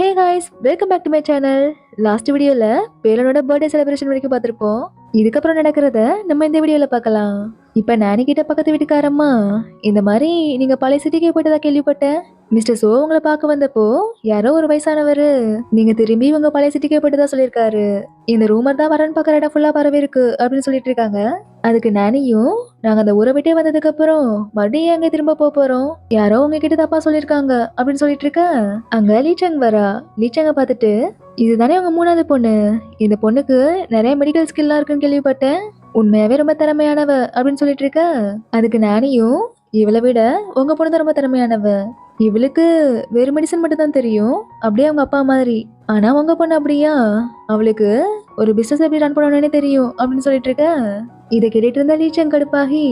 Hey guys, welcome back to my channel. Last வீடியோல பேலனோட birthday celebration வரைக்கும் பார்த்துருப்போம். இதுக்கப்புறம் நடக்கிறத நம்ம இந்த வீடியோல பார்க்கலாம். இப்ப நானி கிட்ட பக்கத்து வீட்டுக்காரம்மா, இந்த மாதிரி நீங்க பழைய சிட்டிக்கே போயிட்டதா கேள்விப்பட்டேன். மிஸ்டர் சோ உங்களை பார்க்க வந்தப்போ யாரோ ஒரு வயசானவரு நீங்க திரும்பி உங்க பழைய சிட்டிக்கே போயிட்டதா சொல்லியிருக்காரு. இந்த ரூமர் தான் வரன்னு பார்க்குற இடம் ஃபுல்லா பரவி இருக்கு அப்படின்னு சொல்லிட்டு இருக்காங்க. அதுக்கு நானியும், நாங்க அந்த ஊரை விட்டே வந்ததுக்கு அப்புறம் மறுபடியும் எங்க திரும்ப போறோம், யாரோ உங்ககிட்ட தப்பா சொல்லியிருக்காங்க அப்படின்னு சொல்லிட்டு இருக்க. அங்க லீச்சங் வரா. லீச்சங்க பார்த்துட்டு, இதுதானே உங்க மூணாவது பொண்ணு, இந்த பொண்ணுக்கு நிறைய மெடிக்கல் ஸ்கில்லாம் இருக்குன்னு கேள்விப்பட்டேன், உண்மையாவே ரொம்ப திறமையானவ அப்படின்னு சொல்லிட்டு இருக்க. அதுக்கு நானியும், இவளை விட உங்க பொண்ணு தான் ரொம்ப திறமையானவ, இவளுக்கு வெறும் மெடிசன் மட்டும் தான் தெரியும், அப்படியே அவங்க அப்பா மாதிரி. ஆனா உங்க பொண்ணு அப்படியா, அவளுக்கு ஒரு பிசினஸ் எப்படி ரன் பண்ணணும்னே தெரியும் அப்படின்னு சொல்லிட்டு இருக்க. இதை கேட்டுட்டு இருந்த லீச்சங் கடுப்பாகி,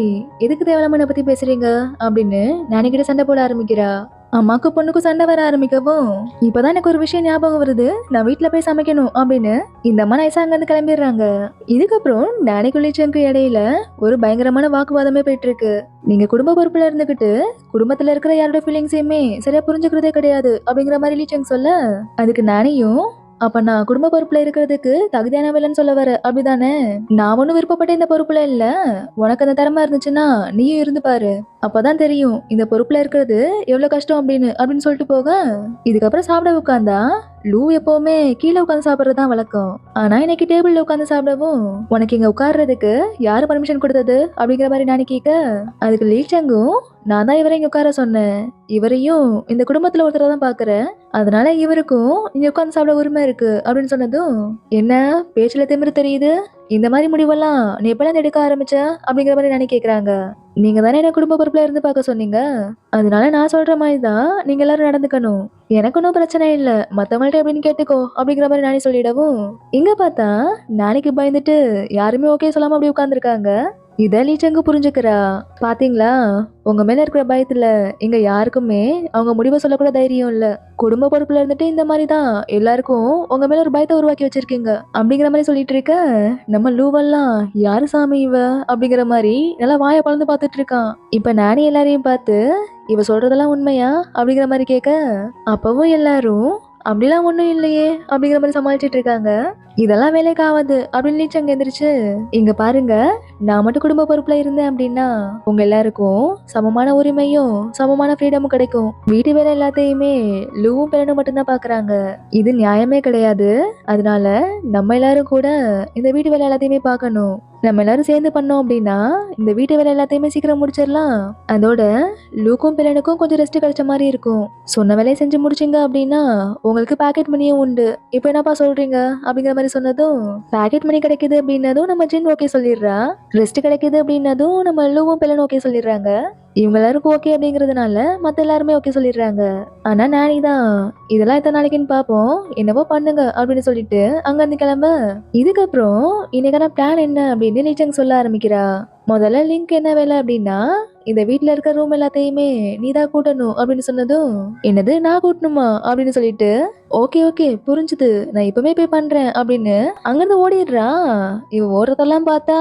எதுக்கு தேவையில்லாம பத்தி பேசுறீங்க அப்படின்னு நானிக்கிட்ட சண்டை போட ஆரம்பிக்கிறா. அம்மாக்கு பொண்ணுக்கும் சண்டை வர ஆரம்பிக்கவும், இப்பதான் எனக்கு ஒரு விஷயம் ஞாபகம் வருது, நான் வீட்டுல போய் சமைக்கணும் அப்படின்னு இந்த அம்மா நைசா அங்க இருந்து கிளம்பிடுறாங்க. இதுக்கப்புறம் நானிக்கும் லீச்சங்க்கு இடையில ஒரு பயங்கரமான வாக்குவாதமே போயிட்டு இருக்கு. நீங்க குடும்ப பொறுப்புல இருந்துகிட்டு குடும்பத்துல இருக்கிற யாரோட ஃபீலிங்ஸையுமே சரியா புரிஞ்சுக்கிறதே கிடையாது அப்படிங்கிற மாதிரி லீச்சங் சொல்ல, அதுக்கு நானியும், அப்ப நான் குடும்ப பொறுப்புல இருக்கிறதுக்கு தகுதியானவளன்னு சொல்ல வர அப்படிதானே, நான் ஒன்னும் விருப்பப்பட்ட இந்த பொறுப்புல இல்ல, உனக்கு அந்த திறமை இருந்துச்சுன்னா நீயும் இருந்து பாரு, அப்பதான் தெரியும் இந்த பொறுப்புல இருக்கிறது எவ்வளவு கஷ்டம் அப்படின்னு சொல்லிட்டு போக. இதுக்கப்புறம் சாப்பிட உட்காந்தா லூ எப்பவுமே கீழே உட்காந்து சாப்பிட்றதுதான் வழக்கம். ஆனா இன்னைக்கு டேபிள்ல உட்காந்து சாப்பிடவும், உனக்கு இங்க உட்கார்றதுக்கு யாரு பர்மிஷன் கொடுத்தது அப்படிங்கிற மாதிரி நானே கேட்க. அதுக்கு லீச்சங்கும், நான் தான் இவரை இங்க உட்கார சொன்னேன், இவரையும் இந்த குடும்பத்துல ஒருத்தரை தான் பாக்குறேன், அதனால இவருக்கும் இங்க உட்காந்து சாப்பிட உரிமை இருக்கு அப்படின்னு சொன்னதும், என்ன பேச்சுல திமிரு தெரியுது, இந்த மாதிரி முடிவெல்லாம் நீ எப்பெல்லாம் எடுக்க ஆரம்பிச்ச அப்படிங்கிற மாதிரி நானே கேக்குறாங்க. நீங்க தானே என்ன குடும்ப பொறுப்புல இருந்து பார்க்க சொன்னீங்க, அதனால நான் சொல்ற மாதிரி தான் நீங்க எல்லாரும் நடந்துக்கணும், எனக்கு ஒன்றும் பிரச்சனை இல்ல, மத்தவங்கள்ட்ட எப்படின்னு கேட்டுக்கோ அப்படிங்கிற மாதிரி நானே சொல்லிடவும், இங்க பார்த்தா நாளைக்கு பயந்துட்டு யாருமே ஓகே சொல்லாம அப்படி உட்கார்ந்துருக்காங்க. இத லீச்சங்கு புரிஞ்சுக்கிறா. பாத்தீங்களா, உங்க மேல இருக்கிற பயத்துல இங்க யாருக்குமே அவங்க முடிவை சொல்லக்கூட தைரியம் இல்ல, குடும்ப பொறுப்புல இருந்துட்டு இந்த மாதிரிதான் எல்லாருக்கும் உங்க மேல ஒரு பயத்தை உருவாக்கி வச்சிருக்கீங்க அப்படிங்கிற மாதிரி சொல்லிட்டு இருக்க. நம்ம லூவெல்லாம் யாரு சாமி இவ அப்படிங்கிற மாதிரி நல்லா வாயை பழந்து பார்த்துட்டு இருக்கான். இப்ப நானே எல்லாரையும் பார்த்து, இவ சொல்றதெல்லாம் உண்மையா அப்படிங்கிற மாதிரி கேட்க, அப்பவும் எல்லாரும் அப்படிலாம் ஒண்ணும் இல்லையே அப்படிங்கிற மாதிரி சமாளிச்சிட்டு இருக்காங்க. இதெல்லாம் வேலைக்கு ஆகாது அப்படின்னு லீச்சங்க எந்திரிச்சு, இங்க பாருங்க, நான் மட்டும் குடும்ப பொறுப்புல இருந்தேன் அப்படின்னா உங்க எல்லாருக்கும் சமமான உரிமையும் சமமான ஃப்ரீடமும் கிடைக்கும், வீட்டு வேலை எல்லாத்தையுமே லூவும் பெலனும் மட்டும்தான் பாக்குறாங்க, இது நியாயமே கிடையாது, அதனால நம்ம எல்லாரும் கூட இந்த வீட்டு வேலை எல்லாத்தையுமே பார்க்கணும், நம்ம எல்லாரும் சேர்ந்து பண்ணோம் அப்படின்னா இந்த வீட்டு வேலை எல்லாத்தையுமே சீக்கிரம் முடிச்சிடலாம், அதோட லூக்கும் பிள்ளனுக்கும் கொஞ்சம் ரெஸ்ட் கிடைச்ச மாதிரி இருக்கும், சொன்ன வேலையை செஞ்சு முடிச்சிங்க அப்படின்னா உங்களுக்கு பாக்கெட் மணியும் உண்டு, இப்போ என்னப்பா சொல்றீங்க அப்படிங்கிற மாதிரி சொன்னதும், பாக்கெட் மணி கிடைக்குது அப்படின்னதும் நம்ம ஜின் ஓகே சொல்லிடுறா, ரெஸ்ட் கிடைக்குது அப்படின்னதும் நம்ம லூவும் பிள்ளனும் ஓகே சொல்லிடுறாங்க, இவங்க எல்லாருக்கும் ஓகே அப்படிங்கறதுனால மத்த எல்லாருமே ஓகே சொல்லிடுறாங்க. ஆனா நானி தான், இதெல்லாம் எத்தனை நாளைக்குன்னு பாப்போம், என்னவோ பண்ணுங்க அப்படின்னு சொல்லிட்டு அங்க இருந்து கிளம்ப. இதுக்கப்புறம் இன்னைக்கான பிளான் என்ன அப்படின்னு லீச்சங் சொல்ல ஆரம்பிக்கிறா. முதல்ல லிங்க் என்ன வேலை அப்படின்னா, இந்த வீட்டுல இருக்க ரூம் எல்லாத்தையுமே நீதான் கூட்டணும் அப்படின்னு சொன்னதும், என்னது நான் கூட்டணுமா அப்படின்னு சொல்லிட்டு, ஓகே ஓகே புரிஞ்சுது, நான் இப்பவுமே போய் பண்றேன் அப்படின்னு அங்கிருந்து ஓடிடுறா. இவ ஓடுறதெல்லாம் பார்த்தா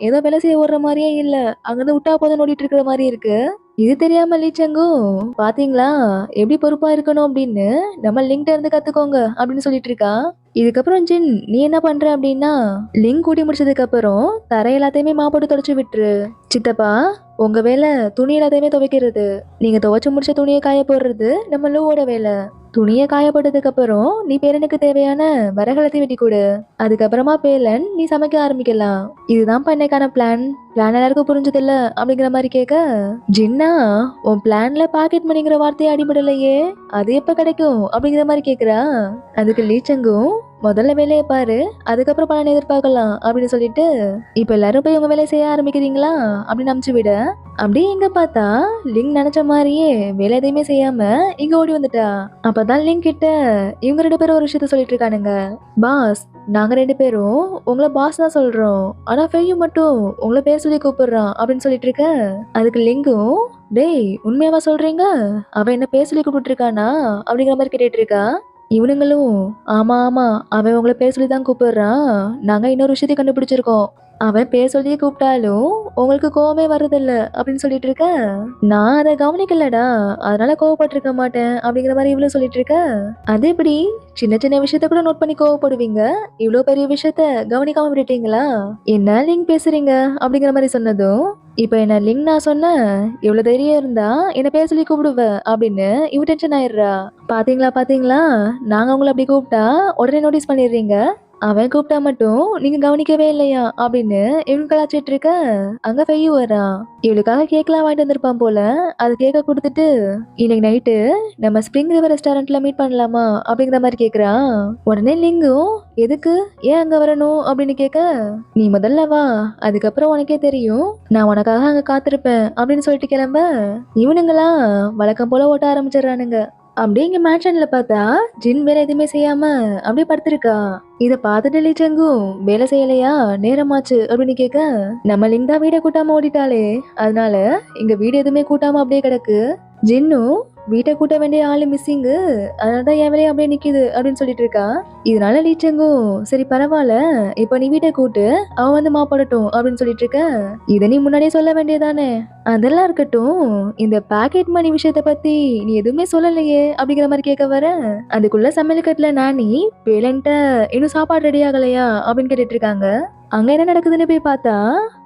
ஏதோ வேலை செய்ய ஓடுற மாதிரியே இல்ல, அங்கிருந்து விட்டா போதும் ஓடிட்டு இருக்கிற மாதிரி இருக்கு. இது தெரியாம லீச்சங்கும், பாத்தீங்களா எப்படி பொறுப்பா இருக்கணும் அப்படின்னு நம்ம லிங்க்ட இருந்து கத்துக்கோங்க அப்படின்னு சொல்லிட்டு இருக்கா. இதுக்கப்புறம் ஜின், நீ என்ன பண்ற அப்படின்னா, லிங்க் கூட்டி முடிச்சதுக்கு அப்புறம் தரை எல்லாத்தையுமே மாப்போட்டு தொடச்சு விட்டுரு. சித்தப்பா, உங்க வேலை துணி எல்லாத்தையுமே துவைக்கிறது, நீங்க துவைச்சு முடிச்ச துணியை காய போடுறது நம்ம லூவோட வேலை, துணியை காயப்பட்டதுக்கு அப்புறம் நீ பேரனுக்கு தேவையான வரகலத்தையும் வெட்டி கொடு, அதுக்கப்புறமா பேலன் நீ சமைக்க ஆரம்பிக்கலாம், இதுதான் இன்னைக்கான பிளான் எல்லாருக்கும் புரிஞ்சது இல்ல அப்படிங்கிற மாதிரி கேட்க. ஜின்னா, உன் பிளான்ல பாக்கெட் மணிங்கிற வார்த்தையை அடிபடலையே, அது எப்ப கிடைக்கும் அப்படிங்கிற மாதிரி கேக்குறா. அதுக்கு லீச்சங்கும், முதல்ல வேலையை பாரு, அதுக்கப்புறம் பலன் எதிர்பார்க்கலாம் அப்படின்னு சொல்லிட்டு, இப்ப எல்லாரும் போய் உங்க வேலையை செய்ய ஆரம்பிக்கிறீங்களா அப்படின்னு அமுச்சு விட. அப்படியே இங்க பார்த்தா லிங்க் நினைச்ச மாதிரியே வேலை எதையுமே செய்யாம இங்க ஓடி வந்துட்டா. அப்பதான் லிங்க் கிட்ட இவங்க 2 பேரும் ஒரு விஷயத்த சொல்லிட்டு இருக்கானுங்க. பாஸ், நாங்க 2 பேரும் உங்களை பாஸ் தான் சொல்றோம், ஆனா ஃபெய்யும் மட்டும் உங்களை பேர் சொல்லி கூப்பிடுறான் அப்படின்னு சொல்லிட்டு இருக்க. அதுக்கு லிங்கும், டேய் உண்மையாவா சொல்றீங்க, அவன் என்ன பேர் சொல்லி கூப்பிட்டு இருக்கானா அப்படிங்கிற மாதிரி கேட்டுட்டு இருக்கா. இவனுங்களும், ஆமா ஆமா அவன் உங்களை பேர் சொல்லி தான் கூப்பிடுறான், நாங்க இன்னொரு விஷயத்தை கண்டுபிடிச்சிருக்கோம், அவன் பேர் சொல்லியே கூப்பிட்டாலும் உங்களுக்கு கோவமே வர்றதில்ல அப்படின்னு சொல்லிட்டு இருக்க. நான் அதை கவனிக்கலடா, அதனால கோவப்பட்டிருக்க மாட்டேன் அப்படிங்கிற மாதிரி இவ்வளவு சொல்லிட்டு இருக்க. அது எப்படி சின்ன சின்ன விஷயத்த கூட நோட் பண்ணி கோவப்படுவீங்க, இவ்வளவு பெரிய விஷயத்த கவனிக்காம விட்டுட்டீங்களா? என்ன லிங்க் பேசுறீங்க அப்படிங்கிற மாதிரி சொன்னதும், இப்ப என்ன லிங்க் நான் சொன்னேன், எவ்வளவு தைரியம் இருந்தா என்ன பேர் சொல்லி கூப்பிடுவ அப்படின்னு இவ டென்ஷன் ஆயிடுறா. பாத்தீங்களா பாத்தீங்களா, நாங்க உங்களை அப்படி கூப்பிட்டா உடனே நோட்டீஸ் பண்ணிடுறீங்க, அவன் கூப்பிட்டா மட்டும் நீங்க கவனிக்கவே இல்லையா அப்படின்னு இவன் கலாச்சிட்டு இருக்க. அங்க பெய்யு வரான். இவளுக்காக கேக்லாம் வாங்கிட்டு வந்திருப்பான் போல. அது கேக்க கொடுத்துட்டு, இன்னைக்கு நைட்டு நம்ம ஸ்ப்ரிங் ரிவர் ரெஸ்டாரண்ட்ல மீட் பண்ணலாமா அப்படிங்கிற மாதிரி கேக்குறான். உடனே லிங்கும், எதுக்கு, ஏன் அங்க வரணும் அப்படின்னு கேட்க, நீ முதல்ல வா, அதுக்கப்புறம் உனக்கே தெரியும், நான் உனக்காக அங்க காத்திருப்பேன் அப்படின்னு சொல்லிட்டு கிளம்ப, இவனுங்களா வழக்கம் போல ஓட்ட ஆரம்பிச்சிடறானுங்க. அப்படியே இங்க மேன்ஷன்ல பார்த்தா ஜின் வேலை எதுவுமே செய்யாம அப்படியே படுத்திருக்கா. இத பார்த்துட்டு லீச்சங்கும், வேலை செய்யலையா, நேரமாச்சு அப்படின்னு கேட்க, நம்ம லிங் தான் வீடை கூட்டாம ஓடிட்டாளே, அதனால இங்க வீடு எதுவுமே கூட்டாம அப்படியே கிடக்கு. ஜின்னும் வீட்டை கூட்ட வேண்டிய ஆளு மிஸ்ஸிங்கு, அதனாலதான் என் வேலையை அப்படியே நிக்குது அப்படின்னு சொல்லிட்டு இருக்கா. இதனால லீச்சங்கும், சரி பரவாயில்ல, இப்ப நீ வீட்டை கூட்டு, அவன் வந்து மாப்படட்டும் அப்படின்னு சொல்லிட்டு இருக்க. இதை நீ முன்னாடியே சொல்ல வேண்டியதானே. அதெல்லாம் இருக்கட்டும், இந்த பாக்கெட் மணி விஷயத்த பத்தி நீ எதுவுமே சொல்லலையே அப்படிங்கிற மாதிரி கேட்க வர, அதுக்குள்ள சமையல் கட்டுல நானி பேலன்ட்ட இன்னும் சாப்பாடு ரெடி ஆகலையா அப்படின்னு கேட்டுட்டு இருக்காங்க. அங்க என்ன நடக்குதுன்னு போய் பார்த்தா,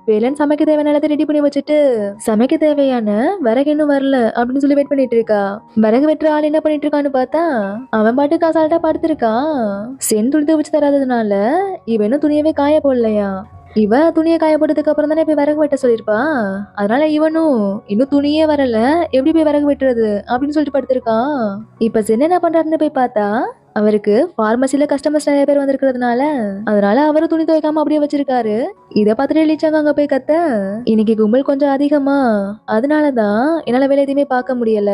வேலன் சமைக்க தேவையான எல்லாத்தையும் ரெடி பண்ணி வச்சுட்டு, சமைக்க தேவையான விறகு இன்னும் வரல அப்படின்னு சொல்லி வெயிட் பண்ணிட்டு இருக்கா. விறகு வெட்டுற ஆள் என்ன பண்ணிட்டு இருக்கான்னு பார்த்தா, அவன் பாட்டுக்கு அசால்ட்டா படுத்திருக்கான். துணி துவைச்சு தராததுனால இவனும் துணியவே காய போடலையா. இவ துணியை காய போட்டதுக்கு அப்புறம் தானே போய் விறகு வெட்ட சொல்லிருப்பா. அதனால இவனும் இன்னும் துணியே வரல, எப்படி போய் விறகு வெட்டுறது அப்படின்னு சொல்லிட்டு படுத்திருக்கான். இப்ப சென் என்ன பண்றாருன்னு போய் பார்த்தா, அவருக்கு பார்மசில கஸ்டமர்ஸ் நிறைய பேர் வந்திருக்கிறதுனால அதனால அவரும் துணி துவைக்காம அப்படியே வச்சிருக்காரு. இத பார்த்துட்டு லீச்சாங்க அங்க போய் கத்த, இன்னைக்கு கும்பல் கொஞ்சம் அதிகமா, அதனாலதான் என்னால வேலை எதுவுமே பார்க்க முடியல,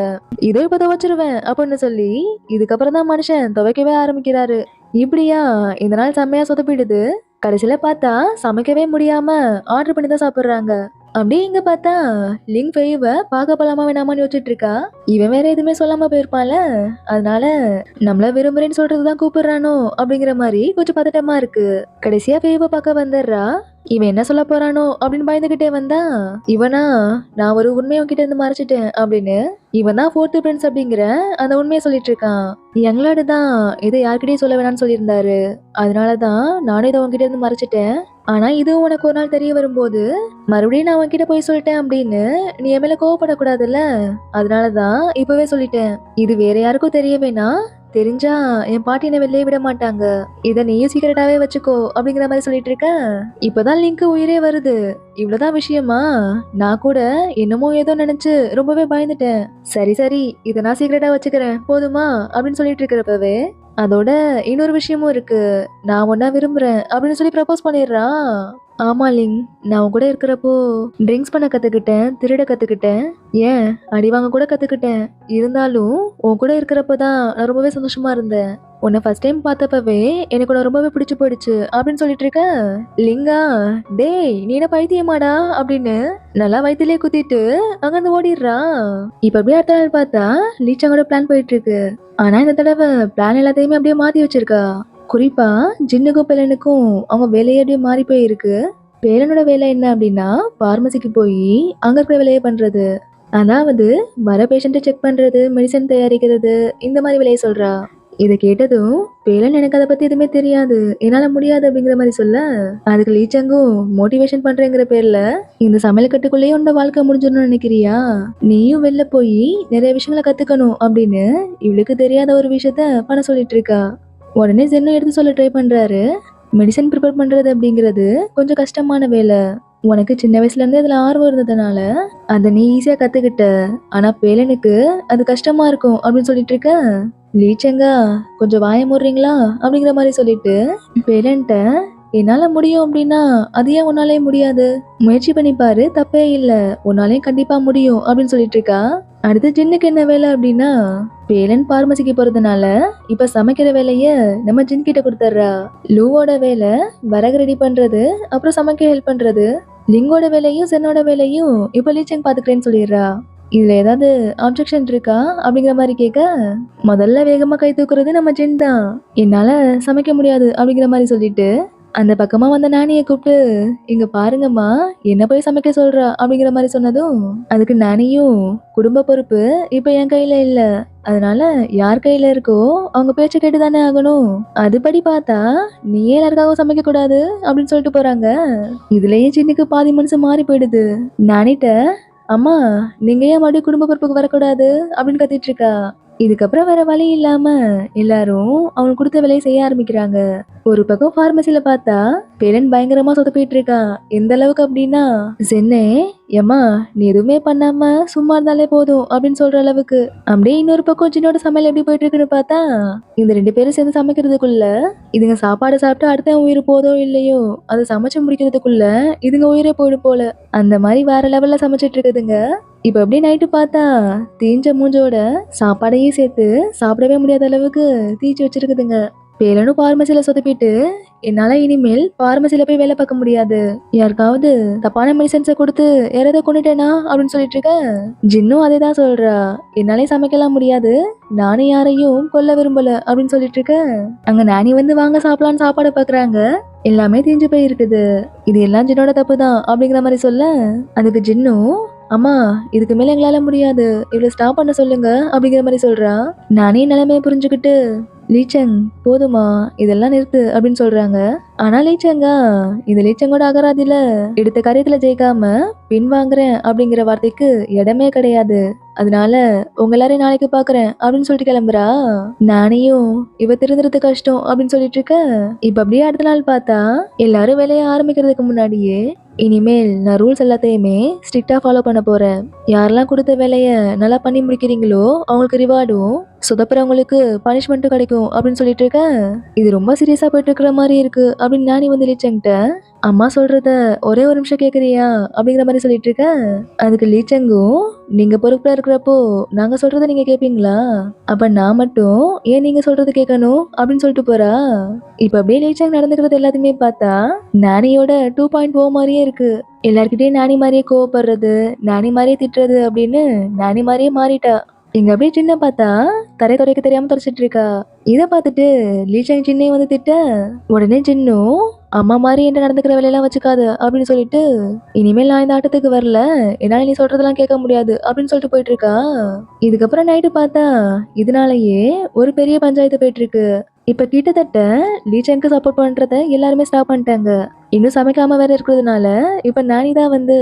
இதோ இப்ப துவைச்சிருவேன் அப்படின்னு சொல்லி இதுக்கப்புறம் தான் மனுஷன் துவைக்கவே ஆரம்பிக்கிறாரு. இப்படியா இந்த நாள் செம்மையா சொதப்பிடுது. கடைசியில பார்த்தா சமைக்கவே முடியாம ஆர்டர் பண்ணி தான் சாப்பிடுறாங்க. அப்படியே இங்க பார்த்தா லிங் ஃபெய்வ பார்க்க போலாமா வேணாமான்னு யோசிச்சுட்டு இருக்கா. இவன் வேற எதுவுமே சொல்லாம போயிருப்பான்ல, அதனால நம்மள விரும்புறேன்னு சொல்றதுதான் கூப்பிடுறானோ அப்படிங்கிற மாதிரி கொஞ்சம் பதட்டமா இருக்கு. கடைசியா ஃபெய்வ பார்க்க வந்துடுறா. இவன் என்ன சொல்ல போறானோ அப்படின்னு பயந்துகிட்டே வந்தா, இவனா நான் ஒரு உண்மையை உன்கிட்ட இருந்து மறைச்சிட்டேன் அப்படின்னு இவன் தான் 4th பிரின்ஸ் அப்படிங்கிற அந்த உண்மையை சொல்லிட்டு இருக்கான். யங்லாடு தான் இதை யார்கிட்டயும் சொல்ல வேணாம்னு சொல்லியிருந்தாரு, அதனாலதான் நானும் இதை உன்கிட்ட இருந்து மறைச்சிட்டேன். ஆனா இதுவும் உனக்கு ஒரு நாள் தெரிய வரும்போது மறுபடியும் நான் உன்கிட்ட போய் சொல்லிட்டேன் அப்படின்னு நீ என் மேல கோவப்படக்கூடாதுல்ல, அதனாலதான் இப்பவே சொல்லிட்டேன். இது வேற யாருக்கும் தெரிய வேணாம், தெரிஞ்சா என் பாட்டி என்ன வெளியே விட மாட்டாங்க, இதை நீயும் சீக்கிரட்டாவே வச்சுக்கோ அப்படிங்கிற மாதிரி சொல்லிட்டு இருக்க. இப்பதான் லிங்க் உயிரே வருது. இவ்வளவுதான் விஷயமா, நான் கூட என்னமோ ஏதோ நினைச்சு ரொம்பவே பயந்துட்டேன். சரி சரி, இதை நான் சீக்கிரட்டா வச்சுக்கிறேன் போதுமா அப்படின்னு சொல்லிட்டு இருக்கிறப்பவே, அதோட இன்னொரு விஷயமும் இருக்கு, நான் ஒன்னா விரும்புறேன் அப்படின்னு சொல்லி ப்ரப்போஸ் பண்ணிடுறான். ஆமா லிங், நான் உன் கூட இருக்கிறப்போ ட்ரிங்க்ஸ் பண்ண கத்துக்கிட்டேன், திருட கத்துக்கிட்டேன், ஏன் அடி வாங்க கூட கத்துக்கிட்டேன். இருந்தாலும் உன் கூட இருக்கிறப்பதான் நான் ரொம்பவே சந்தோஷமா இருந்தேன். உன்னை ஃபர்ஸ்ட் டைம் பார்த்தப்பவே எனக்கு உன்னை ரொம்பவே பிடிச்சு போயிடுச்சு அப்படின்னு சொல்லிட்டு இருக்க. லிங்கா, டேய் நீ என்ன பைத்தியமாடா அப்படின்னு நல்லா வயிற்றுலயே குத்திட்டு அங்கிருந்து ஓடிடுறான். இப்ப அப்படியே அடுத்த நாள் பார்த்தா லீச்சாங்கோட பிளான் போயிட்டு இருக்கு. ஆனா இந்த தடவை பிளான் எல்லாத்தையுமே அப்படியே மாத்தி வச்சிருக்கா. குறிப்பா ஜின்னுக்கும் பேலனுக்கும் அவங்க வேலையே அப்படியே மாறி போயிருக்கு. பேலனோட வேலை என்ன அப்படின்னா பார்மசிக்கு போய் அங்க இருக்கிற வேலையை பண்றது, அதாவது வர பேஷண்ட்டை செக் பண்றது, மெடிசன் தயாரிக்கிறது, இந்த மாதிரி வேலையை சொல்றா. இதை கேட்டதும் பேலன் எனக்கு அதை பத்தி எதுவுமே தெரியாது, என்னால முடியாது அப்படிங்கிற மாதிரி சொல்ல, அதுக்கு லீச்சங்கும் மோட்டிவேஷன் பண்றேங்கிற பேர்ல இந்த சமையல் கட்டுக்குள்ளேயே உன்னோட வாழ்க்கை முடிஞ்சிடணும்னு நினைக்கிறியா, நீயும் வெளில போய் நிறைய விஷயங்களை கத்துக்கணும் அப்படின்னு இவளுக்கு தெரியாத ஒரு விஷயத்த பண்ண சொல்லிட்டு இருக்கா. உடனே ஜென்னும் எடுத்து சொல்ல ட்ரை பண்றாரு. மெடிசன் ப்ரிப்பேர் பண்றது அப்படிங்கிறது கொஞ்சம் கஷ்டமான வேலை, உனக்கு சின்ன வயசுல இருந்து இதுல ஆர்வம் இருந்ததுனால அதை நீ ஈஸியா கத்துக்கிட்ட, ஆனா பேலனுக்கு அது கஷ்டமா இருக்கும் அப்படின்னு சொல்லிட்டு இருக்க. லீச்சங்கா கொஞ்சம் வாய மூடுறீங்களா அப்படிங்கிற மாதிரி சொல்லிட்டு பேலன்ட்ட, என்னால முடியும் அப்படின்னா அது ஏன் உன்னாலே முடியாது, முயற்சி பண்ணி பாரு, தப்பே இல்ல, உன்னாலையும் கண்டிப்பா முடியும் அப்படின்னு சொல்லிட்டு இருக்கா. அடுத்து ஜின்னுக்கு என்ன வேலை அப்படின்னா, பேலன் பார்மசிக்கு போறதுனால இப்ப சமைக்கிற வேலைய நம்ம ஜின் கிட்ட கொடுத்துட்றா. லூவோட வேலை விறகு ரெடி பண்றது, அப்புறம் சமைக்க ஹெல்ப் பண்றது. லிங்கோட வேலையும் சென்னோட வேலையும் இப்ப லீச்சங் பாத்துக்கிறேன்னு சொல்லிடுறா. இதுல ஏதாவது ஆப்ஜெக்ஷன் இருக்கா அப்படிங்கிற மாதிரி கேட்க, முதல்ல வேகமா கை தூக்குறது நம்ம ஜின் தான், என்னால சமைக்க முடியாது அப்படிங்கிற மாதிரி சொல்லிட்டு அந்த பக்கமா வந்த நானிய கூப்பிட்டு, இங்க பாருங்கம்மா, என்ன போய் சமைக்க சொல்றா அப்படிங்கிற மாதிரி சொன்னதும் அதுக்கு நானியும், குடும்ப பொறுப்பு இப்ப என் கையில இல்ல, அதனால யார் கையில இருக்கோ அவங்க பேச்ச கேட்டு தானே ஆகணும். அதுபடி பார்த்தா நீயே எல்லாருக்காகவும் சமைக்க கூடாது அப்படின்னு சொல்லிட்டு போறாங்க. இதுலயே சின்னுக்கு பாதி மனசு மாறி போயிடுது. நானிட்ட, அம்மா நீங்க ஏன் மறுபடியும் குடும்ப பொறுப்புக்கு வரக்கூடாது அப்படின்னு கத்திட்டு இருக்கா. இதுக்கப்புறம் வேற வழி இல்லாம எல்லாரும் அவனுக்கு கொடுத்த வேலையை செய்ய ஆரம்பிக்கிறாங்க. ஒரு பக்கம் பார்மசில பார்த்தா பேரன் பயங்கரமா சொதப்பிட்டு இருக்கான். எந்த அளவுக்கு அப்படின்னா, சென்னே ஏம்மா நீ எதுவுமே பண்ணாம சும்மா இருந்தாலே போதும் அப்படின்னு சொல்ற அளவுக்கு. அப்படியே இன்னொரு பக்கம் ஜின்னோட சமையல் எப்படி போயிட்டு இருக்குன்னு பார்த்தா, இந்த 2 பேரும் சேர்ந்து சமைக்கிறதுக்குள்ள இதுங்க சாப்பாடு சாப்பிட்டு அடுத்த உயிர் போதோ இல்லையோ அதை சமைச்சு முடிக்கிறதுக்குள்ள இதுங்க உயிரே போயிடும் போல. அந்த மாதிரி வேற லெவல்ல சமைச்சிட்டு இருக்குதுங்க. இப்ப அப்படியே நைட்டு பார்த்தா தீஞ்ச மூஞ்சோட சாப்பாடையும் சேர்த்து சாப்பிடவே முடியாத அளவுக்கு தீச்சு வச்சிருக்குதுங்க. பேரனும் பார்மசில சொதப்பிட்டு, என்னால இனிமேல் பார்மசில போய் வேலை பார்க்க முடியாது, யாருக்காவது தப்பான மெடிசன்ஸை கொடுத்து யாராவது கொண்டுட்டேனா அப்படின்னு சொல்லிட்டு இருக்க. ஜின்னும் அதே தான் சொல்றா, என்னாலே சமைக்கலாம் முடியாது, நானும் யாரையும் கொல்ல விரும்பல அப்படின்னு சொல்லிட்டு இருக்க. அங்க நானி வந்து வாங்க சாப்பிடலான்னு சாப்பாடு பாக்குறாங்க. எல்லாமே தீஞ்சு போய் இருக்குது. இது எல்லாம் ஜின்னோட தப்பு தான் அப்படிங்கிற மாதிரி சொல்ல, அதுக்கு ஜின்னும், அம்மா இதுக்கு மேல எங்களால முடியாது, இவ்வளவு ஸ்டாப் பண்ண சொல்லுங்க அப்படிங்கிற மாதிரி சொல்றா. நானே நிலைமையை புரிஞ்சுக்கிட்டு, லீச்சங் போதுமா இதெல்லாம் நிறுத்து அப்படின்னு சொல்றாங்க. ஆனா லீச்சங்கா, இது லீச்சங்கோட அகராதியில எடுத்த காரியத்துல ஜெயிக்காம பின் வாங்குறேன் அப்படிங்கிற வார்த்தைக்கு இடமே கிடையாது, அதனால உங்க எல்லாரையும் நாளைக்கு பாக்குறேன் அப்படின்னு சொல்லிட்டு கிளம்புறா. நானையும் இவ திருந்துறது கஷ்டம் அப்படின்னு சொல்லிட்டு இருக்க. இப்ப அப்படியே அடுத்த நாள் பார்த்தா எல்லாரும் வேலையை ஆரம்பிக்கிறதுக்கு முன்னாடியே, இனிமேல் நான் ரூல்ஸ் எல்லாத்தையுமே ஸ்ட்ரிக்டா ஃபாலோ பண்ண போறேன், யாரெல்லாம் கொடுத்த வேலைய நல்லா பண்ணி முடிக்கிறீங்களோ அவங்களுக்கு ரிவார்டும், சொதப்புறவங்களுக்கு பனிஷ்மெண்ட்டும் கிடைக்கும் அப்படின்னு சொல்லிட்டு இருக்க. இது ரொம்ப சீரியஸா போயிட்டு இருக்கிற மாதிரி இருக்கு அப்படின்னு நானி வந்து லீச்சங்கிட்ட, அம்மா சொல்றத ஒரே ஒரு நிமிஷம் கேக்குறியா அப்படிங்கிற மாதிரி சொல்லிட்டு இருக்க. அதுக்கு லீச்சங்கும், நீங்க பொறுப்புல இருக்கிறப்போ நாங்க சொல்றத நீங்க கேப்பீங்களா, அப்ப நான் மட்டும் ஏன் நீங்க சொல்றது கேட்கணும் அப்படின்னு சொல்லிட்டு போறா. இப்ப அப்படியே லீச்சங் நடந்துக்கிறது எல்லாத்தையுமே பார்த்தா நானியோட 2.0 மாதிரியே இருக்கு. எல்லார்கிட்டயும் நானி மாதிரியே கோவப்படுறது, நானி மாதிரியே திட்டுறது அப்படின்னு நானி மாதிரியே மாறிட்டா. இங்க அப்படியே சின்ன பார்த்தா தரை துடைக்க தெரியாம துடைச்சிட்டு இருக்கா. இதை பார்த்துட்டு லீச்சங் சின்னையும் வந்து திட்ட, உடனே சின்னும், அம்மா மாதிரி என்ன நடந்துக்கிற வேலையெல்லாம் வச்சுக்காத அப்படின்னு சொல்லிட்டு, இனிமேல் நான் இந்த ஆட்டத்துக்கு வரல, என்னால நீ சொல்றதெல்லாம் கேட்க முடியாது அப்படின்னு சொல்லிட்டு போயிட்டு இருக்கா. இதுக்கப்புறம் நைட்டு பார்த்தா இதனாலயே ஒரு பெரிய பஞ்சாயத்து போயிட்டு இருக்கு. இப்ப கிட்டத்தட்ட லீச்சனுக்கு சப்போர்ட் பண்றத எல்லாருமே ஸ்டாப் பண்ணிட்டாங்க. இன்னும் சமைக்காம வேற இருக்கிறதுனால இப்ப நானி தான் வந்து,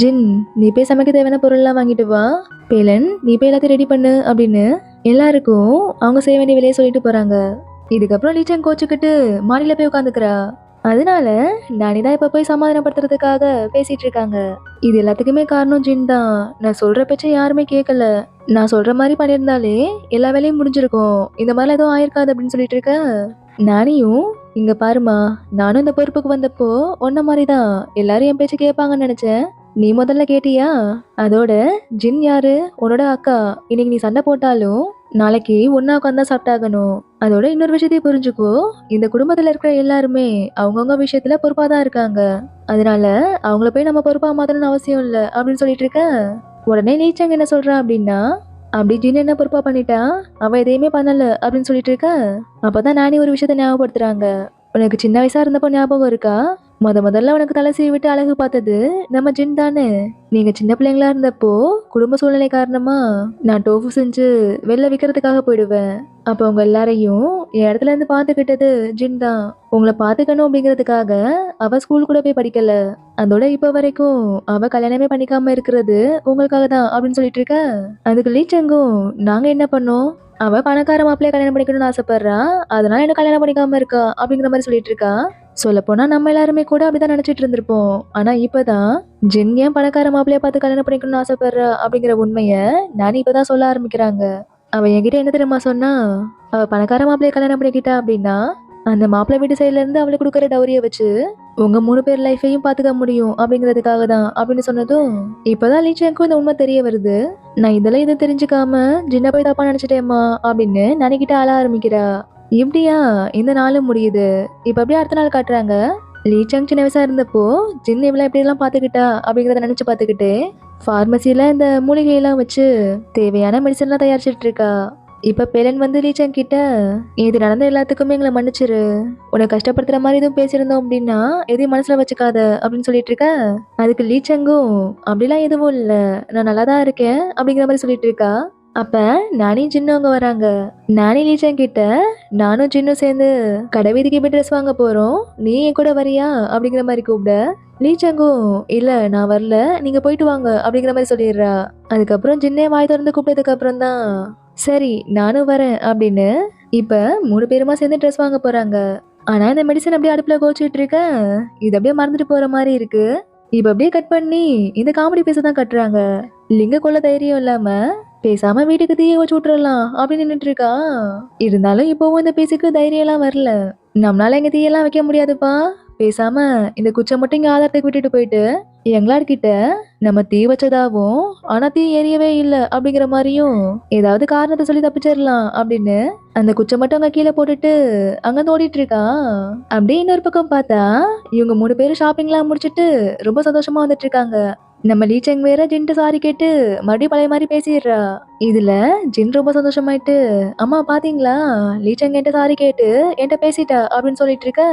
ஜின் நீ போய் சமைக்க தேவையான பொருள் எல்லாம் வாங்கிட்டு வா, பேலன் நீ போய் எல்லாத்தையும் ரெடி பண்ணு அப்படின்னு எல்லாருக்கும் அவங்க செய்ய வேண்டிய வேலையை சொல்லிட்டு போறாங்க. இதுக்கப்புறம் லீச்சன் கோச்சுக்கிட்டு மாடியில போய் உட்காந்துக்கிறா. அதனால நானிதான் இப்ப போய் சமாதானப்படுத்துறதுக்காக பேசிட்டு இருக்காங்க. இது எல்லாத்துக்குமே காரணம் ஜின் தான். நான் சொல்ற பேச்ச யாருமே கேட்கல, நான் சொல்ற மாதிரி பண்ணியிருந்தாலே எல்லா வேலையும் முடிஞ்சிருக்கும், இந்த மாதிரிலாம் எதுவும் ஆயிருக்காது அப்படின்னு சொல்லிட்டு இருக்க. நானியும், இங்க பாருமா, நானும் இந்த பொறுப்புக்கு வந்தப்போ ஒன்ன மாதிரிதான் எல்லாரும் என் பேச்சு கேட்பாங்கன்னு நினைச்சேன், நீ முதல்ல கேட்டியா, அதோட ஜின் யாரு, உன்னோட அக்கா, இன்னைக்கு நீ சண்டை போட்டாலும் நாளைக்கு ஒன்னா உட்காந்து தான் சாப்பிட்டாகணும். அதோட இன்னொரு விஷயத்தையும் புரிஞ்சுக்கோ, இந்த குடும்பத்துல இருக்கிற எல்லாருமே அவங்கவுங்க விஷயத்துல பொறுப்பா தான் இருக்காங்க, அதனால அவங்கள போய் நம்ம பொறுப்பா மாத்தணும்னு அவசியம் இல்லை அப்படின்னு சொல்லிட்டு இருக்க. உடனே லீச்சங் என்ன சொல்றான் அப்படின்னா, அப்படி ஜின் என்ன பொறுப்பா பண்ணிட்டா, அவ எதையுமே பண்ணல அப்படின்னு சொல்லிட்டு இருக்க. அப்பதான் நானே ஒரு விஷயத்த ஞாபகப்படுத்துறாங்க. உனக்கு சின்ன வயசா இருந்தப்போ ஞாபகம் இருக்கா, முதல்ல உனக்கு தலை சீவி விட்டு அழகு பார்த்தது நம்ம ஜின் தானே. நீங்க சின்ன பிள்ளைங்களா இருந்தப்போ குடும்ப சூழ்நிலை காரணமா நான் டோஃபு செஞ்சு வெளில விற்கிறதுக்காக போயிடுவேன். அப்போ உங்க எல்லாரையும் என் இடத்துல இருந்து பாத்துக்கிட்டது ஜின் தான். உங்களை பாத்துக்கணும் அப்படிங்கிறதுக்காக அவ ஸ்கூல் கூட போய் படிக்கல, அதோட இப்ப வரைக்கும் அவ கல்யாணமே பண்ணிக்காம இருக்கிறது உங்களுக்காக தான் அப்படின்னு சொல்லிட்டு இருக்க. அதுக்கு லீச்சங்கும், நாங்க என்ன பண்ணோம், அவ பணக்கார மாப்பிள்ளைய கல்யாணம் பண்ணிக்கணும்னு ஆசைப்படுறா, அதனால என்ன கல்யாணம் பண்ணிக்காம இருக்கா அப்படிங்கிற மாதிரி சொல்லிட்டு இருக்கா. சொல்ல போனா நம்ம எல்லாருமே கூட அப்படிதான் நினைச்சிட்டு இருந்திருப்போம். ஆனா இப்பதான் ஜின் ஏன் பணக்கார மாப்பிள்ளைய பார்த்து கல்யாணம் பண்ணிக்கணும்னு ஆசைப்படுறா அப்படிங்கிற உண்மைய நானி இப்பதான் சொல்ல ஆரம்பிக்கிறாங்க. அவ என்கிட்ட என்ன தெரியுமா சொன்னா, அவ பணக்கார மாப்பிள்ளைய கல்யாணம் பண்ணிக்கிட்டா அப்படின்னா அந்த மாப்பிள்ளை வீட்டு சைட்ல இருந்து அவளுக்கு கொடுக்குற டவுரிய வச்சு உங்க 3 பேர் லைஃபையும் பாத்துக்க முடியும் அப்படிங்கிறதுக்காக தான் அப்படின்னு சொன்னதும் இப்பதான் லீச்சனுக்கும் இந்த உண்மை தெரிய வருது. நான் இதெல்லாம் இதை தெரிஞ்சுக்காம ஜின்ன போய் தப்பா நினைச்சிட்டேம்மா அப்படின்னு நினைக்கிட்டு அழ ஆரம்பிக்கிறா. இப்படியா இந்த நாளும் முடியுது. இப்ப அப்படியே அடுத்த நாள் காட்டுறாங்க. லீச்சங் சின்ன வயசா இருந்தப்போ ஜின் இவ்வளவு எப்படி எல்லாம் பாத்துக்கிட்டா அப்படிங்கறத நினைச்சு பாத்துக்கிட்டு பார்மசில இந்த மூலிகையெல்லாம் வச்சு தேவையான மெடிசன்லாம் தயாரிச்சிட்டு இருக்கா. இப்ப பெலன் வந்து லீச்சன் கிட்ட இது நடந்த எல்லாத்துக்குமே எங்களை மன்னிச்சிரு, உன்னை கஷ்டப்படுத்துற மாதிரி எதுவும் பேசியிருந்தோம் அப்படின்னா எதையும் மனசுல வச்சுக்காத அப்படின்னு சொல்லிட்டு இருக்க. அதுக்கு லீச்சங்கும் அப்படிலாம் எதுவும் இல்ல, நான் நல்லா தான் இருக்கேன் அப்படிங்கிற மாதிரி சொல்லிட்டு இருக்கா. அப்ப நானி ஜின்னு அங்க வராங்க. நானி லீச்சன் கிட்ட நானும் ஜின்னும் சேர்ந்து கடை வீதிக்கு போய் ட்ரெஸ் வாங்க போறோம், நீ என் கூட வரியா அப்படிங்கிற மாதிரி கூப்பிட லீச்சங்கும் இல்ல நான் வரல, நீங்க போயிட்டு வாங்க அப்படிங்கிற மாதிரி சொல்லிடுறா. அதுக்கப்புறம் ஜின்னே வாய் திறந்து கூப்பிட்டதுக்கு அப்புறம் தான் சரி நானும் வரேன் அப்படின்னு இப்ப 3 பேருமா சேர்ந்து ட்ரெஸ் வாங்க போறாங்க. ஆனா இந்த மெடிசன் அப்படியே அடுப்புல கோச்சிட்டு இருக்க, இது அப்படியே மறந்துட்டு போற மாதிரி இருக்கு. இப்ப அப்படியே கட் பண்ணி இந்த காமெடி பேச தான் கட்டுறாங்க. லிங்க கொள்ள தைரியம் இல்லாம பேசாம வீட்டுக்கு தீய வச்சு விட்டுறலாம் அப்படின்னு நின்னுட்டு இருக்கா. இருந்தாலும் இப்பவும் இந்த பேசுக்கு தைரியம் எல்லாம் வரல. நம்மளால இங்க தீயெல்லாம் வைக்க முடியாதுப்பா, பேசாம இந்த குச்சம் மட்டும் இங்க ஆதாரத்துக்கு விட்டுட்டு போயிட்டு எங்களார் கிட்ட நம்ம தீ வச்சதாவும் ஆனா தீ எரியவே இல்ல அப்படிங்கிற மாதிரியும் ஏதாவது காரணத்தை சொல்லி தப்பிச்சிடலாம் அப்படின்னு அந்த குச்சம் மட்டும் அங்க கீழே போட்டுட்டு அங்க ஓடிட்டு இருக்கா. அப்படியே இன்னொரு பக்கம் பார்த்தா இவங்க 3 பேரும் ஷாப்பிங்லாம் முடிச்சிட்டு ரொம்ப சந்தோஷமா வந்துட்டு இருக்காங்க. நம்ம லீச்சங் வேற ஜின்ட்டு சாரி கேட்டு மறுபடியும் பழைய மாதிரி பேசிடுறா. இதுல ஜின் ரொம்ப சந்தோஷமாயிட்டு அம்மா பாத்தீங்களா, லீச்சங் என்கிட்ட சாரி கேட்டு என்கிட்ட பேசிட்டா அப்படின்னு சொல்லிட்டு இருக்க.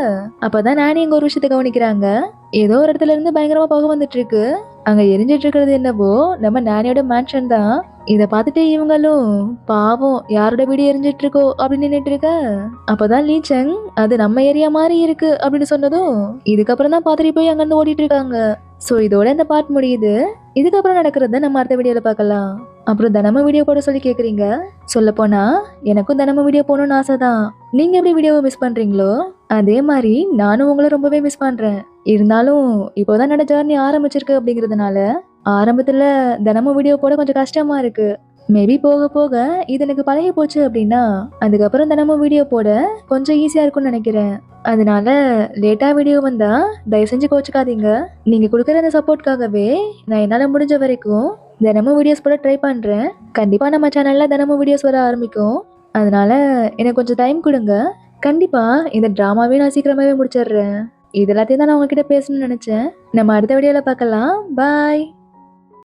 அப்பதான் நானி இங்க ஒரு விஷயத்தை கவனிக்கிறாங்க. ஏதோ ஒரு இடத்துல இருந்து பயங்கரமா புகை வந்துட்டு இருக்கு. அங்க எரிஞ்சிட்டு இருக்கிறது என்னவோ நம்ம நானியோட மேன்ஷன் தான். இத பார்த்துட்டு இவங்களும் பாவம் யாரோட வீடு எரிஞ்சிட்டு இருக்கோ அப்படின்னு நின்னுட்டு இருக்க. அப்பதான் லீச்சங் அது நம்ம ஏரியா மாதிரி இருக்கு அப்படின்னு சொன்னதும் இதுக்கப்புறம் தான் பாத்திரி போய் அங்க இருந்து ஓடிட்டு இருக்காங்க. சோ இதோட இந்த பார்ட் முடியுது. இதுக்கப்புறம் நடக்கிறத நம்ம அடுத்த வீடியோல பார்க்கலாம். அப்புறம் தினமும் வீடியோ போட சொல்லி கேக்குறீங்க. சொல்ல போனா எனக்கும் தினமும் வீடியோ போகணும்னு ஆசை தான். நீங்க எப்படி வீடியோவை மிஸ் பண்றீங்களோ அதே மாதிரி நானும் உங்களை ரொம்பவே மிஸ் பண்றேன். இருந்தாலும் இப்போதான் என்னோட ஜர்னி ஆரம்பிச்சிருக்கு அப்படிங்கிறதுனால ஆரம்பத்துல தினமும் வீடியோ போட கொஞ்சம் கஷ்டமா இருக்கு. மேபி போக போக இது எனக்கு பழகி போச்சு அப்படின்னா அதுக்கப்புறம் தினமும் வீடியோ போட கொஞ்சம் ஈஸியா இருக்கும்னு நினைக்கிறேன். அதனால லேட்டா வீடியோ வந்தா தயவு செஞ்சு கோச்சுக்காதீங்க. நீங்க கொடுக்குற அந்த சப்போர்ட்காகவே நான் என்னால முடிஞ்ச வரைக்கும் தினமும் வீடியோஸ் போட ட்ரை பண்றேன். கண்டிப்பா நம்ம சேனல்ல தினமும் வீடியோஸ் வர ஆரம்பிக்கும். அதனால எனக்கு கொஞ்சம் டைம் கொடுங்க. கண்டிப்பா இந்த டிராமாவே நான் சீக்கிரமாவே முடிச்சிடுறேன். இது எல்லாத்தையும் தான் நான் உங்ககிட்ட பேசணும்னு நினைச்சேன். நம்ம அடுத்த வீடியோல பார்க்கலாம். பாய்.